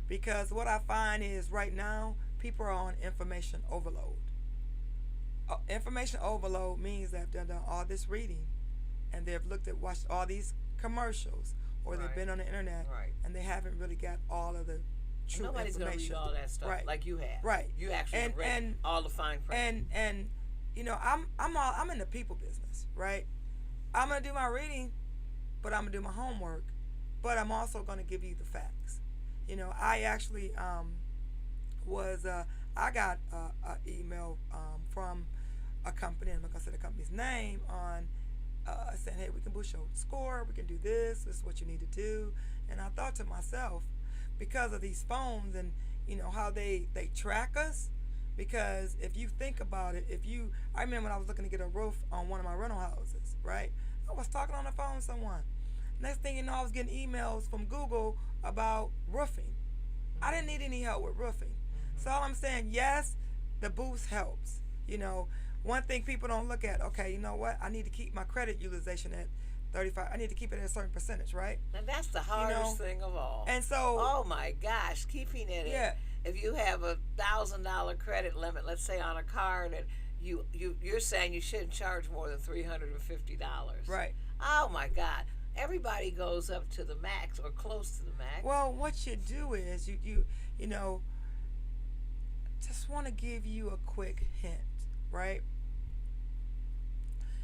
because what I find is right now people are on information overload. Information overload means that they've done all this reading and they've watched all these commercials, or they've been on the internet, and they haven't really got all of the true Nobody's information. Nobody's gonna read all that stuff like you have. Right. You actually have read all the fine print. And I'm in the people business, right? I'm gonna do my reading, but I'm gonna do my homework, but I'm also going to give you the facts. You know, I actually was I got an email from a company. I'm not going to say the company's name on saying, hey, we can boost your score. We can do this. This is what you need to do. And I thought to myself, because of these phones and you know how they track us. Because if you think about it, I remember when I was looking to get a roof on one of my rental houses, right? I was talking on the phone with someone. Next thing you know, I was getting emails from Google about roofing. I didn't need any help with roofing. So all I'm saying, yes, the boost helps. You know, one thing people don't look at, okay, you know what? I need to keep my credit utilization at 35. I need to keep it at a certain percentage, right? And that's the hardest thing of all. And so, oh my gosh, keeping it. Yeah. If you have $1,000 credit limit, let's say on a card, and you're saying you shouldn't charge more than $350. Right. Oh my God. Everybody goes up to the max or close to the max. Well, what you do is you know, just want to give you a quick hint, right?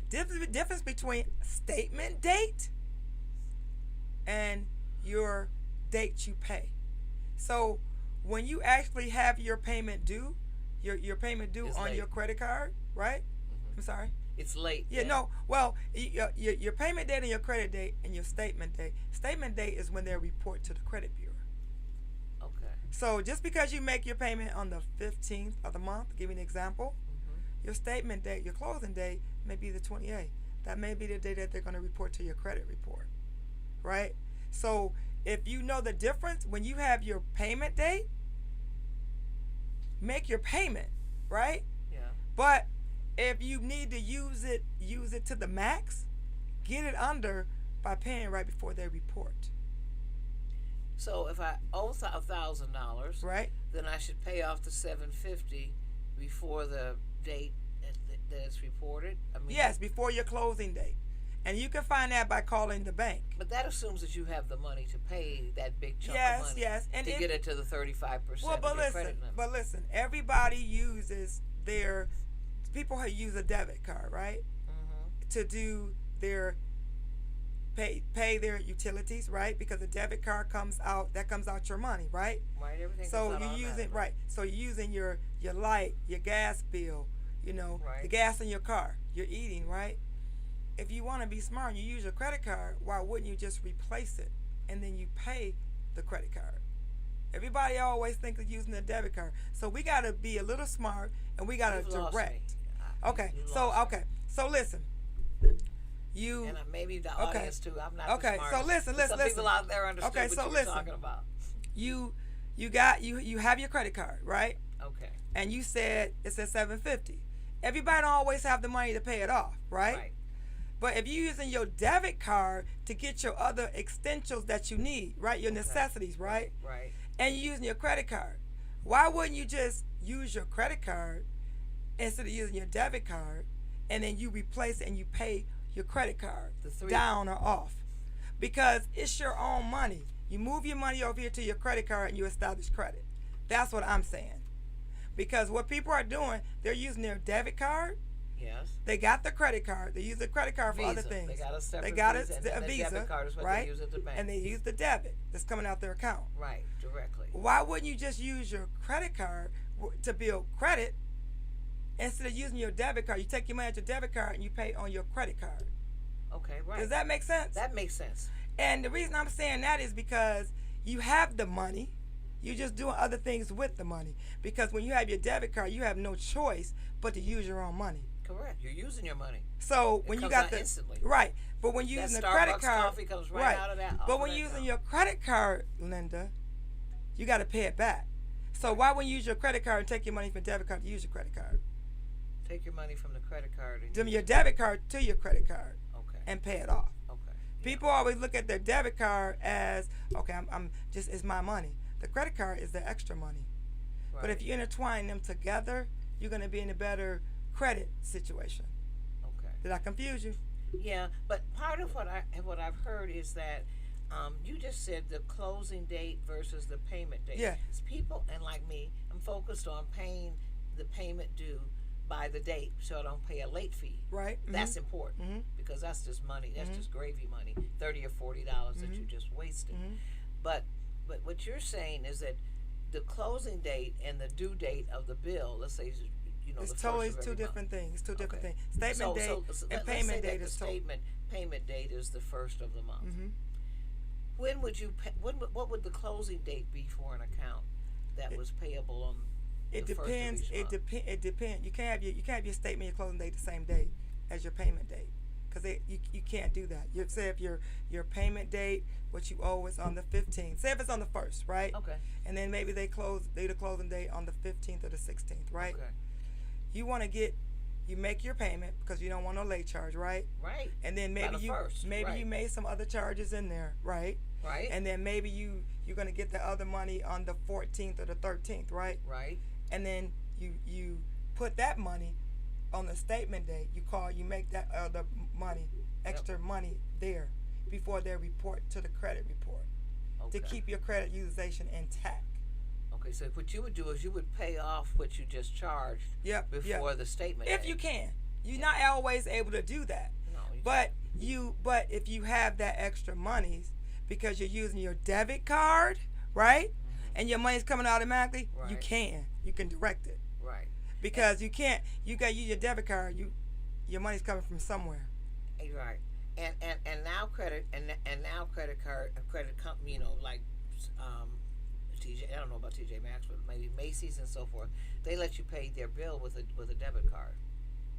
Difference between statement date and your date you pay. So when you actually have your payment due, your payment due It's on late. your credit card, right? I'm sorry. It's late. Yeah, no. Well, your payment date and your credit date and your statement date. Statement date is when they report to the credit bureau. Okay. So just because you make your payment on the 15th of the month, give you an example, your statement date, your closing date may be the 28th. That may be the day that they're going to report to your credit report, right? So if you know the difference, when you have your payment date, make your payment, right? Yeah. But if you need to use it to the max, get it under by paying right before they report. So if I owe $1,000, right? then I should pay off the $750 before the date that it's reported. I mean, Yes, before your closing date. And you can find that by calling the bank. But that assumes that you have the money to pay that big chunk Yes, of money. yes. And to get it to the 35% well, of your credit limit. but listen, everybody uses people who use a debit card, right? To do their pay their utilities, right? Because the debit card comes out your money, right? Right, everything So comes out you're using automatically. right. So you're using your light, your gas bill, you know, Right. the gas in your car, you're eating, right? If you want to be smart and you use your credit card, why wouldn't you just replace it and then you pay the credit card? Everybody always thinks of using a debit card. So we got to be a little smart and we got to You've lost direct. me. Okay. You So lost me. okay. So listen. You And maybe the audience too. I'm not Okay, the so smartest. listen, But some listen. people out there understood Okay, what so you were listen. talking about. you have your credit card, right? Okay. And you said it says $750. Everybody don't always have the money to pay it off, right? Right. But if you're using your debit card to get your other essentials that you need, right? Your necessities, right? Right. And you're using your credit card, why wouldn't you just use your credit card instead of using your debit card, and then you replace it and you pay your credit card down or off? Because it's your own money. You move your money over here to your credit card and you establish credit. That's what I'm saying. Because what people are doing, they're using their debit card. Yes. They got the credit card. They use the credit card for other Visa. things. They got a separate They got Visa, and then a the Visa, debit card is what right? they use at the bank. And they use the debit that's coming out their account. Right, directly. Why wouldn't you just use your credit card to build credit instead of using your debit card? You take your money at your debit card and you pay on your credit card. Okay, right. Does that make sense? That makes sense. And the reason I'm saying that is because you have the money. You're just doing other things with the money. Because when you have your debit card, you have no choice but to use your own money. Correct. You're using your money. So It when you comes got out the instantly. right, but when That you're using the Starbucks credit card, coffee comes right out of that. But off when of you're that using account. your credit card, Linda, you got to pay it back. So why wouldn't you use your credit card and take your money from your debit card to use your credit card? Take your money from the credit card and From your debit card to your credit card okay. and pay it off. Okay. People always look at their debit card as, okay, I'm just, it's my money. The credit card is the extra money. Right. But if you intertwine them together, you're going to be in a better credit situation. Okay. Did I confuse you? Yeah, but part of what I've heard is that you just said the closing date versus the payment date. Yeah. It's people and like me, I'm focused on paying the payment due by the date, so I don't pay a late fee. Right. That's important Mm-hmm. because that's just money. That's Mm-hmm. just gravy money, $30 or $40 that Mm-hmm. you just wasted. Mm-hmm. But what you're saying is that the closing date and the due date of the bill, let's say, It's the totally first of two every month. different things. Two different Okay. things. Statement date and Let's payment say date that the is totally. statement payment date is the first of the month. Mm-hmm. When would you pay, what would the closing date be for an account that was payable on It the first of depends. each month? It depends. You can't have your statement, your closing date the same day as your payment date, because you can't do that. You say if your payment date, what you owe is on the 15th. Say if it's on the 1st, right? Okay. And then maybe the closing date on the 15th or the 16th, right? Okay. You make your payment because you don't want no late charge, right? Right. And then By maybe the first, maybe right. you made some other charges in there, right? Right. And then maybe you're gonna get the other money on the 14th or the 13th, right? Right. And then you put that money on the statement date. You make that other money, extra money there before they report to the credit report Okay. to keep your credit utilization intact. Okay. So what you would do is you would pay off what you just charged Yep. before the statement. If date. you can, you're not always able to do that. No. But if you have that extra monies because you're using your debit card, right? Mm-hmm. And your money's coming automatically, you Right. can direct it. Right. Because you got to use your debit card, your money's coming from somewhere. Right. And now now credit company, like TJ, I don't know about TJ Maxx, but maybe Macy's and so forth, they let you pay their bill with a debit card.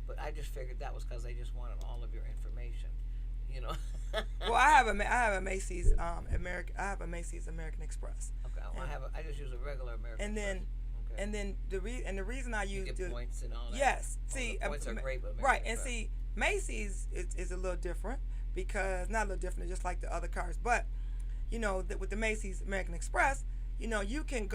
But I just figured that was because they just wanted all of your information. Well, I have a Macy's American Express. Okay. Well, I just use a regular American. And then Express. Okay. and then the reason I You use get points and all that. yes, Oh, see, the points are great with American right, and Express. see, Macy's is a little different because not a little different, just like the other cars, but with the Macy's American Express, you can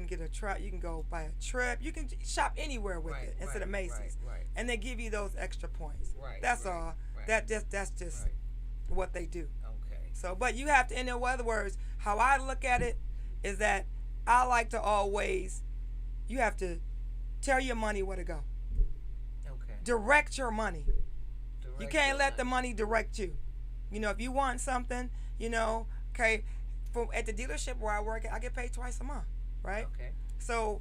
get a truck, you can go buy a trip, you can shop anywhere with Right, it instead right, of Macy's, right. and they give you those extra points. Right. That's right, all. Right. That's just Right. what they do. Okay. So, but you have to, in other words, how I look at it is that I like to always, you have to tell your money where to go. Okay. Direct your money. You Direct can't your let the money. money direct you. If you want something, okay, at the dealership where I work, I get paid twice a month, right? Okay. So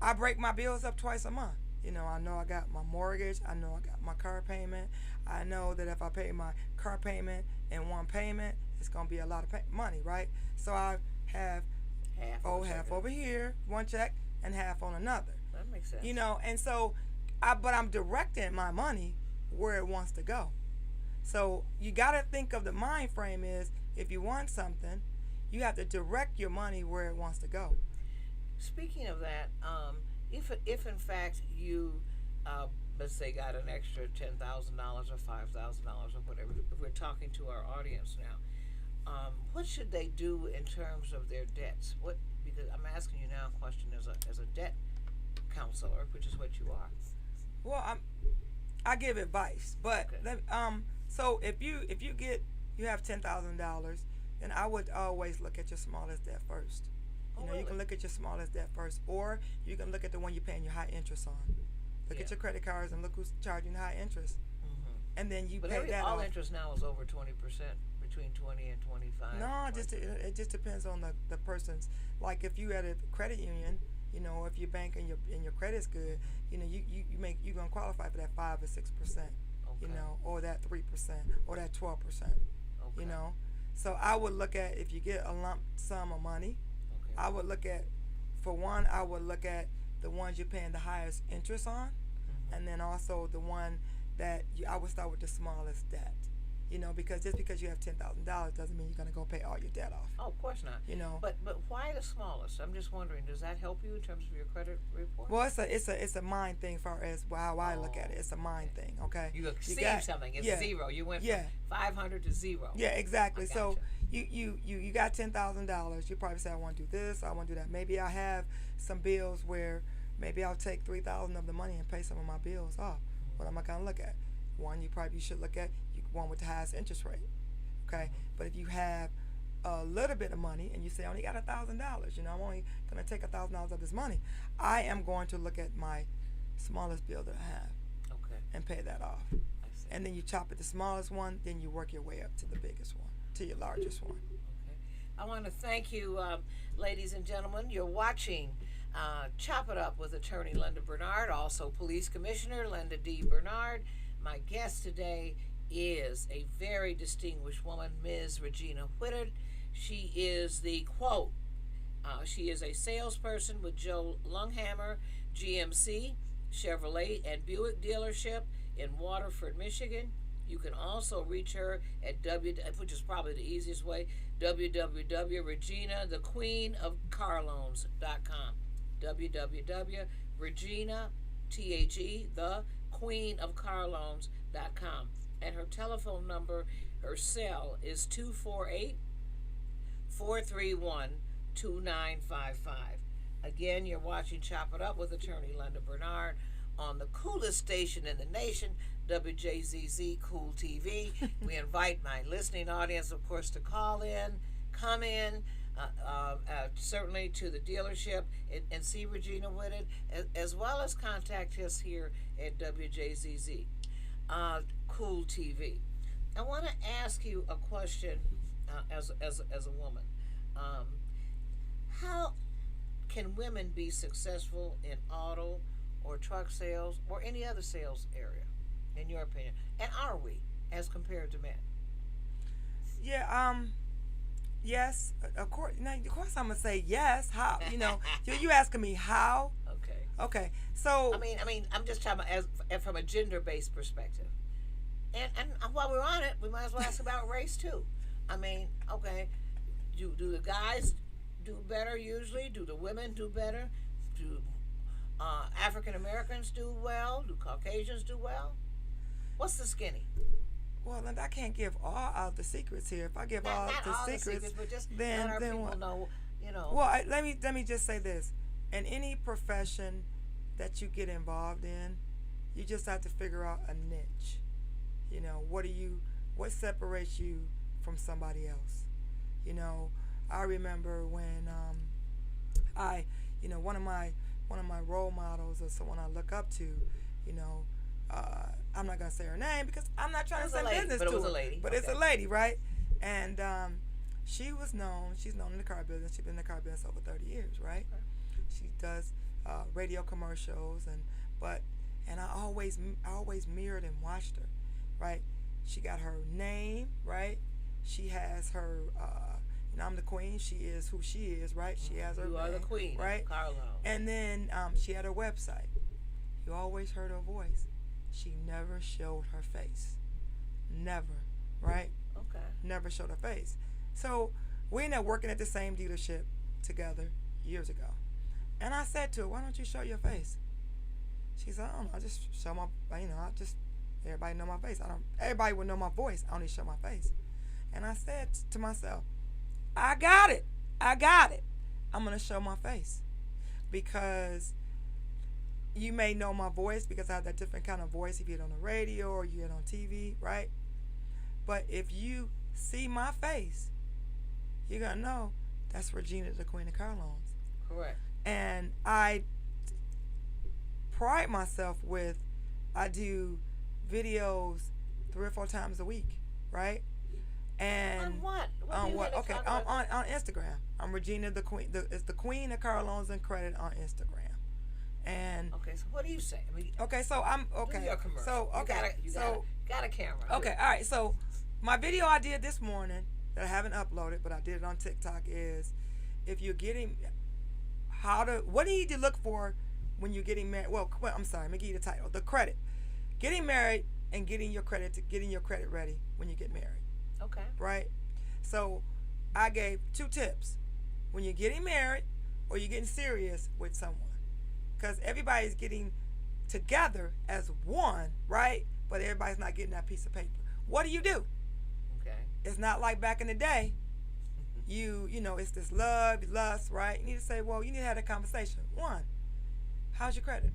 I break my bills up twice a month. I know I got my mortgage. I know I got my car payment. I know that if I pay my car payment in one payment, it's going to be a lot of money, right? So I have half over here, one check, and half on another. That makes sense. And so, but I'm directing my money where it wants to go. So you got to think of the mind frame is if you want something, you have to direct your money where it wants to go. Speaking of that, if in fact you, let's say, got an extra $10,000 or $5,000 or whatever, if we're talking to our audience now, what should they do in terms of their debts? Because I'm asking you now a question as a debt counselor, which is what you are. Well, I give advice, but Okay. so if you have $10,000, then I would always look at your smallest debt first. Really? You can look at your smallest debt first, or you can look at the one you're paying your high interest on. Look Yeah. at your credit cards and look who's charging high interest, Mm-hmm. and then you But pay that all off. interest now is over 20%, between 20 and 25. No, it just depends on the person's. Like if you at a credit union, if your bank and your credit's good, you're gonna qualify for that 5 or 6%, Okay. or that 3% or that 12%, Okay. So I would look at if you get a lump sum of money, Okay. I would look at, for one, I would look at the ones you're paying the highest interest on, Mhm. and then also the one that I would start with the smallest debt. Because just because you have $10,000 doesn't mean you're gonna go pay all your debt off. Oh, of course not. But why the smallest? I'm just wondering. Does that help you in terms of your credit report? Well, it's a mind thing far as how I look at it. It's a mind thing, okay? You see something. It's yeah, zero. You went yeah. from 500 to zero. Yeah, exactly. I So gotcha. you got $10,000. You probably say I want to do this, I want to do that. Maybe I have some bills where maybe I'll take 3,000 of the money and pay some of my bills off. What am I gonna look at? One, you probably should look at one with the highest interest rate. Okay, but if you have a little bit of money and you say I only got $1,000, I'm only gonna take $1,000 of this money, I am going to look at my smallest bill that I have, Okay. and pay that off. I see. And then you chop at the smallest one, then you work your way up to the biggest one, to your largest one. Okay. I want to thank you, ladies and gentlemen. You're watching Chop It Up with Attorney Linda Bernard, also Police Commissioner Linda D. Bernard. My guest today is a very distinguished woman, Ms. Regina Whitted. She is the quote. She is a salesperson with Joe Lunghammer GMC, Chevrolet, and Buick dealership in Waterford, Michigan. You can also reach her at which is probably the easiest way, www.reginathequeenofcarloans.com. www.regina thequeenofcarloans.com. And her telephone number, her cell is 248 431 2955. Again, you're watching Chop It Up with Attorney Linda Bernard on the coolest station in the nation, WJZZ Cool TV. We invite my listening audience, of course, to call in, come in, certainly to the dealership and see Regina Whitted, as well as contact us here at WJZZ Cool TV. I want to ask you a question as a woman. How can women be successful in auto or truck sales or any other sales area, in your opinion? And are we, as compared to men? Yeah, yes, of course. Now, of course, I'm gonna say yes. How? You asking me how? Okay. Okay, so I mean, I'm just talking about as from a gender-based perspective. And while we're on it, we might as well ask about race too. I mean, okay, do the guys do better usually? Do the women do better? Do African Americans do well? Do Caucasians do well? What's the skinny? well, and I can't give all out the secrets here. If I give all Not the all the secrets, secrets, but just then let our then people what? know. You know. Well, let me just say this: in any profession that you get involved in, you just have to figure out a niche. What separates you from somebody else? I remember when one of my role models or someone I look up to, I'm not gonna say her name because I'm not trying to say business but to it was her. a lady. But it's a lady, right? And she's known in the car business. She's been in the car business over 30 years, right? Okay. She does radio commercials and I always mirrored and watched her, right? She got her name, right? She has her I'm the queen. She is who she is, right? She has her You are name, the queen, right? Carlo. And then she had her website. You always heard her voice. She never showed her face. Never, right? Okay. Never showed her face. So we ended up working at the same dealership together years ago. And I said to her, why don't you show your face? She said, I don't know, I just show everybody know my face. Everybody would know my voice. I only show my face. And I said to myself, I got it. I'm going to show my face. Because you may know my voice because I have that different kind of voice if you're on the radio or you're on TV, right? But if you see my face, you're going to know that's Regina, the Queen of Car Loans. Correct. And I pride myself I do videos 3 or 4 times a week, right? And on what? On what? Okay, on Instagram. I'm Regina the Queen. It's the Queen of Car Loans and Credit on Instagram. And okay, so what do you say? I mean, okay, so I'm okay. Do your commercial. So okay, you got a camera. Okay, all right. So my video I did this morning that I haven't uploaded, but I did it on TikTok is if you're getting what do you need to look for when you're getting married? Well, I'm sorry, let me give you the title. The credit. Getting married and getting your credit ready when you get married. Okay. Right? So I gave 2 tips. When you're getting married or you're getting serious with someone. Because everybody's getting together as one, right? But everybody's not getting that piece of paper. What do? Okay. It's not like back in the day. It's this lust, right? You need to say, well, you need to have a conversation. 1, how's your credit?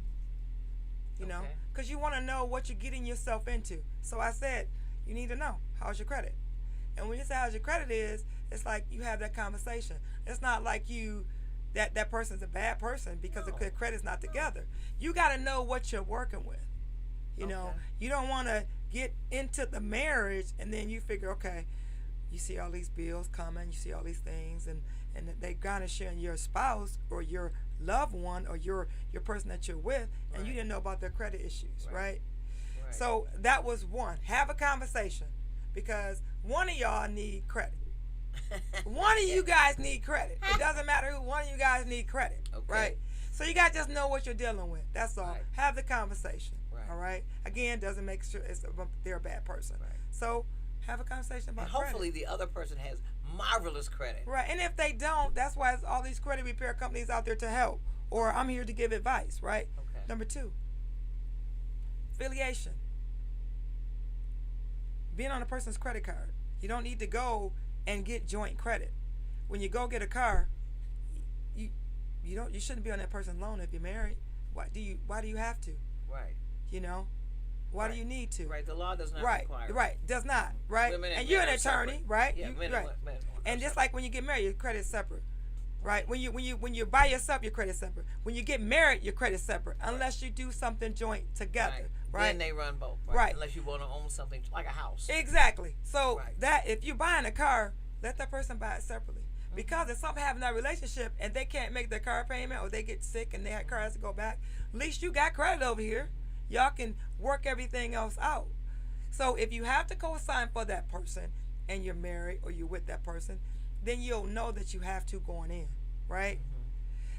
Because you want to know what you're getting yourself into. So I said, you need to know, how's your credit? And when you say how's your credit is, it's like you have that conversation. It's not like you that person's a bad person because No. the credit's not together. You got to know what you're working with. You know, Okay. you don't want to get into the marriage and then you figure, okay, you see all these bills coming, you see all these things, and they garnishing your spouse or your loved one or your person that you're with, and Right. you didn't know about their credit issues, Right. right? Right. So that was one. Have a conversation because one of y'all need credit. One of you guys need credit. It doesn't matter who. One of you guys need credit, Okay. right? So you got to just know what you're dealing with. That's all. Right. Have the conversation. Right. All right. Again, doesn't make sure they're a bad person. Right. So have a conversation about And hopefully credit. the other person has marvelous credit. Right. And if they don't, that's why there's all these credit repair companies out there to help. Or I'm here to give advice. Right. Okay. Number 2, affiliation. Being on a person's credit card. You don't need to go and get joint credit. When you go get a car, you shouldn't be on that person's loan if you're married. Why do you have to? Right. You know? Why do you need to? Right. The law does not Right, require. right, does not, right? Women And you're an men are attorney, separate. right? Yeah, You- men, right. men are And just separate. like when you get married, your credit's separate. Right? When you're by yourself, your credit's separate. When you get married, your credit's separate. Unless you do something joint together. Right? Then they run both. Right. Right. Unless you want to own something like a house. Exactly. So Right. that if you're buying a car, let that person buy it separately. Because if something happens in that relationship and they can't make their car payment or they get sick and their car has to go back, at least you got credit over here. Y'all can work everything else out. So if you have to co-sign for that person and you're married or you're with that person, then you'll know that you have to going in, right?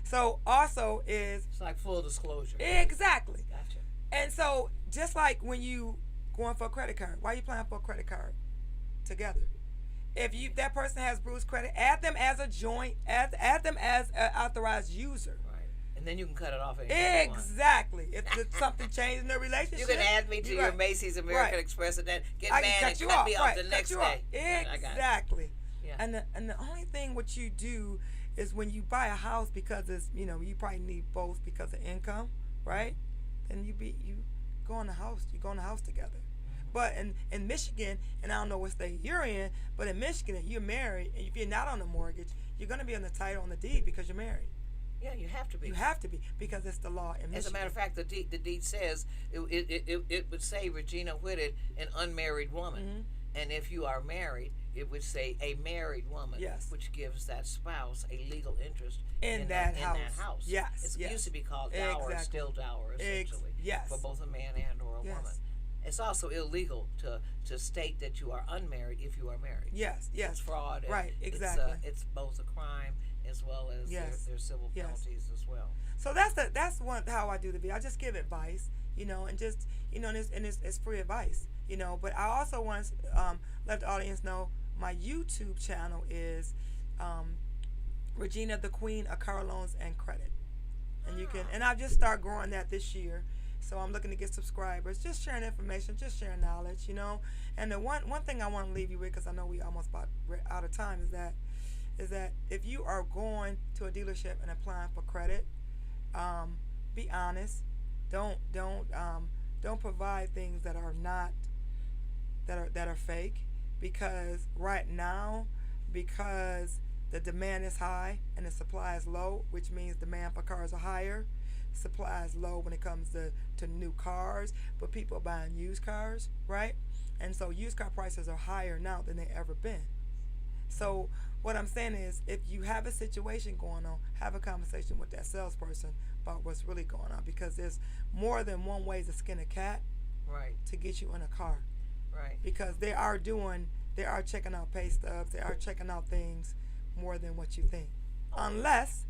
So also is It's like full disclosure. exactly. Gotcha. And so just like when you going for a credit card, why are you applying for a credit card together? If that person has bruised credit, add them as a joint, add them as an authorized user. Right. And then you can cut it off at any point. Exactly. If something changed in the relationship, You can add me to you're your right. Macy's American Right. Express and then get I mad can and cut you cut off. me off Right. the Cut next you day. off. Yeah, I got it. Exactly. Yeah. And the only thing what you do is when you buy a house because it's you probably need both because of income, right? Then you go on the house. You go on the house together. But in Michigan, and I don't know what state you're in, but in Michigan, if you're married, and if you're not on the mortgage, you're going to be on the title on the deed because you're married. Yeah, you have to be. You have to be because it's the law in Michigan. As a matter of fact, the deed says it would say Regina Whitted, an unmarried woman. Mm-hmm. And if you are married, it would say a married woman, Yes. which gives that spouse a legal interest In that house. Yes, Yes. It used to be called dower, Exactly. still dower, essentially, yes. for both a man and or a Yes. woman. It's also illegal to state that you are unmarried if you are married. Yes, yes. It's fraud. And Right, exactly. It's both a crime as well as Yes. their civil Yes. penalties as well. So that's one how I do the video. I just give advice, and just and it's free advice, But I also want to let the audience know my YouTube channel is Regina the Queen of Car Loans and Credit, and you can I've just start growing that this year. So I'm looking to get subscribers, just sharing information, just sharing knowledge, And the one thing I want to leave you with, because I know we almost about out of time, is that if you are going to a dealership and applying for credit, be honest. Don't provide things that are not that are fake, because right now, because the demand is high and the supply is low, which means demand for cars are higher. Supply is low when it comes to new cars, but people are buying used cars, right? And so used car prices are higher now than they ever been. So what I'm saying is, if you have a situation going on, have a conversation with that salesperson about what's really going on, because there's more than one way to skin a cat, Right. to get you in a car. Right. Because they are checking out pay stubs, they are checking out things more than what you think. Unless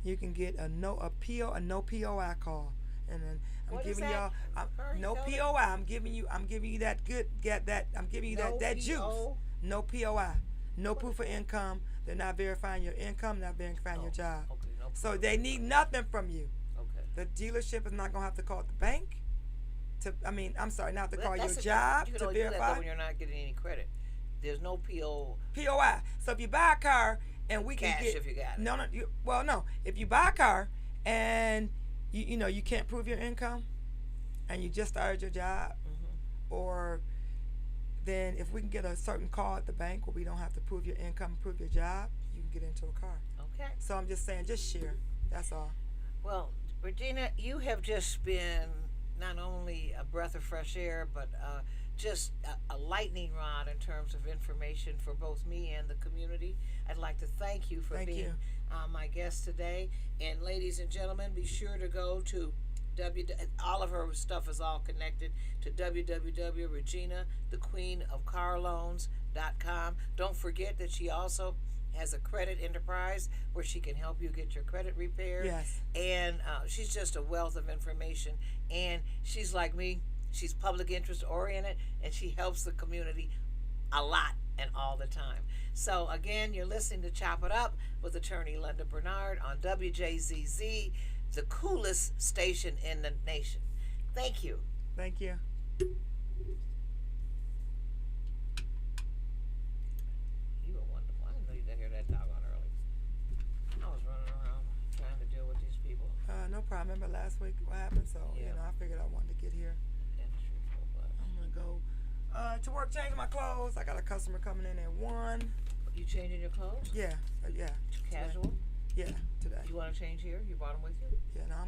you can get a no POI call, and then I'm What is giving that? y'all no Hurry, POI. I'm giving you that good I'm giving you that juice. PO? No POI, no proof of income. They're not verifying your income, not verifying your job. Okay. No So they need nothing from you. Okay. The dealership is not gonna have to call the bank. I'm sorry, not to call your That's a- job you can to only do that, though, verify. when you're not getting any credit. There's no PO POI. So if you buy a car and we can cash get if you got it. no. If you buy a car and you can't prove your income, and you just started your job, or then if we can get a certain call at the bank where we don't have to prove your income, prove your job, you can get into a car. Okay. So I'm just saying, just share. That's all. Well, Regina, you have just been not only a breath of fresh air, but just a lightning rod in terms of information for both me and the community. I'd like to thank you for Thank being you. my guest today. And ladies and gentlemen, be sure to go to all of her stuff is all connected to www.reginathequeenofcarloans.com. Don't forget that she also has a credit enterprise where she can help you get your credit repaired. Yes. And she's just a wealth of information. And she's like me. She's public interest oriented, and she helps the community a lot and all the time. So again, you're listening to Chop It Up with attorney Linda Bernard on WJZZ, the coolest station in the nation. Thank you. Thank you. You were wonderful. I didn't know you got here that doggone early. I was running around trying to deal with these people. No problem. Remember last week what happened? So, Yeah. I figured I wanted to get here. And truthful, but I'm going to go to work, change my clothes. I got a customer coming in at 1. you changing your clothes? Yeah. Yeah. Casual? Yeah, today. You want to change here? You brought them with you? Yeah, no, I'm